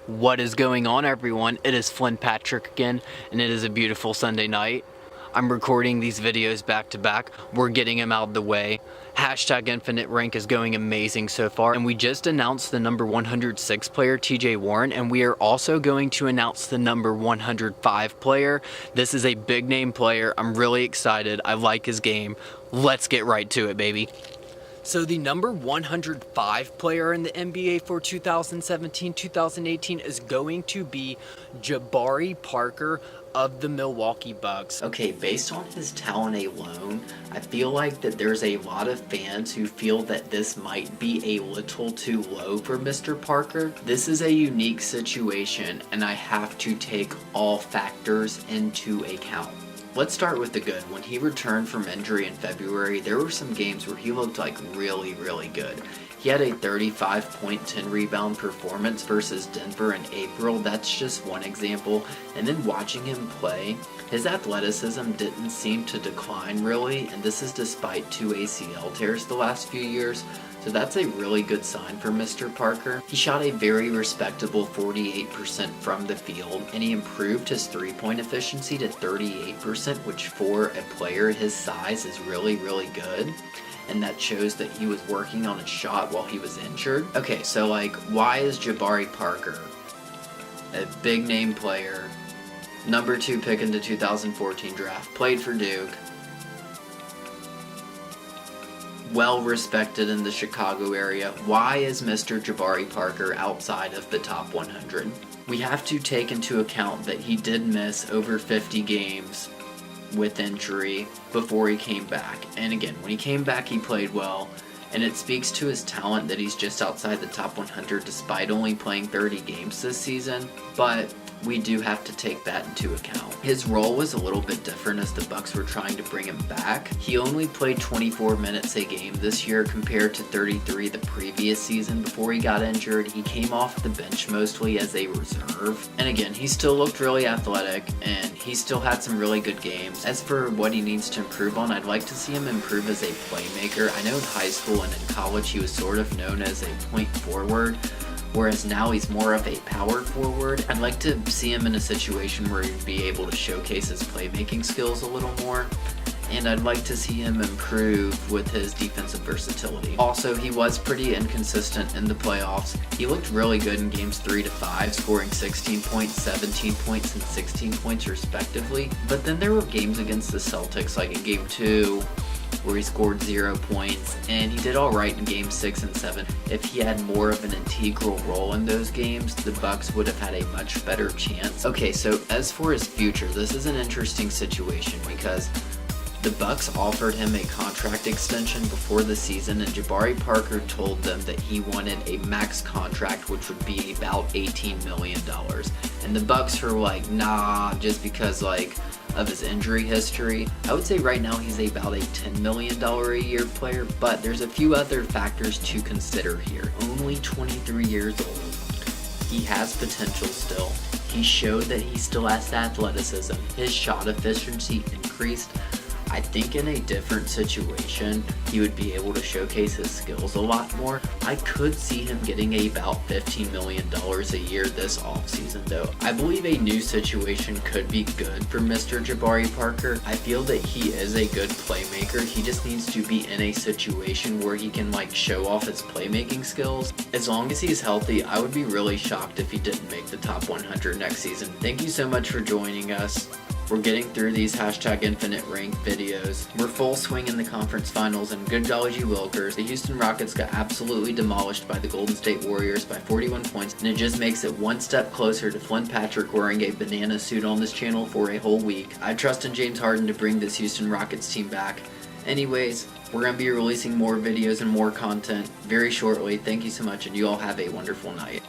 What is going on, everyone? It is Flynn Patrick again, and it is a beautiful Sunday night. I'm recording these videos back to back. We're getting them out of the way. Hashtag Infinite Rank is going amazing so far, and we just announced the number 106 player, TJ Warren, and we are also going to announce the number 105 player. This is a big name player. I'm really excited. I like his game. Let's get right to it, baby. So the number 105 player in the NBA for 2017-2018 is going to be Jabari Parker of the Milwaukee Bucks. Okay, based on his talent alone, I feel like that there's a lot of fans who feel that this might be a little too low for Mr. Parker. This is a unique situation, and I have to take all factors into account. Let's start with the good. When he returned from injury in February, there were some games where he looked like really good. He had a 35-point, 10-rebound performance versus Denver in April. That's just one example. And then watching him play, his athleticism didn't seem to decline really, and this is despite 2 ACL tears the last few years. So that's a really good sign for Mr. Parker. He shot a very respectable 48% from the field, and he improved his three-point efficiency to 38%, which for a player his size is really good. And that shows that he was working on his shot while he was injured. Okay, so why is Jabari Parker a big name player, number 2 pick in the 2014 draft, played for Duke, well respected in the Chicago area? Why is Mr. Jabari Parker outside of the top 100? We have to take into account that he did miss over 50 games with injury before he came back. And again, when he came back, he played well, and it speaks to his talent that he's just outside the top 100 despite only playing 30 games this season. But we do have to take that into account. His role was a little bit different as the Bucks were trying to bring him back. He only played 24 minutes a game this year compared to 33 the previous season before he got injured. He came off the bench mostly as a reserve. And again, he still looked really athletic, and he still had some really good games. As for what he needs to improve on, I'd like to see him improve as a playmaker. I know in high school and in college he was sort of known as a point forward, whereas now he's more of a power forward. I'd like to see him in a situation where he'd be able to showcase his playmaking skills a little more, and I'd like to see him improve with his defensive versatility. Also, he was pretty inconsistent in the playoffs. He looked really good in games 3 to 5, scoring 16 points, 17 points, and 16 points respectively. But then there were games against the Celtics, like in game 2, where he scored 0 points, and he did alright in games 6 and 7. If he had more of an integral role in those games, the Bucks would have had a much better chance. Okay, so as for his future, this is an interesting situation because the Bucks offered him a contract extension before the season, and Jabari Parker told them that he wanted a max contract, which would be about $18 million. And the Bucks were like, nah, just because of his injury history. I would say right now he's about a $10 million a year player, but there's a few other factors to consider here. Only 23 years old. He has potential still. He showed that he still has athleticism. His shot efficiency increased. I think in a different situation, he would be able to showcase his skills a lot more. I could see him getting about $15 million a year this offseason though. I believe a new situation could be good for Mr. Jabari Parker. I feel that he is a good playmaker. He just needs to be in a situation where he can show off his playmaking skills. As long as he's healthy, I would be really shocked if he didn't make the top 100 next season. Thank you so much for joining us. We're getting through these hashtag Infinite Rank videos. We're full swing in the conference finals, and good golly gee willikers, the Houston Rockets got absolutely demolished by the Golden State Warriors by 41 points, and it just makes it one step closer to Flynn Patrick wearing a banana suit on this channel for a whole week. I trust in James Harden to bring this Houston Rockets team back. Anyways, we're going to be releasing more videos and more content very shortly. Thank you so much, and you all have a wonderful night.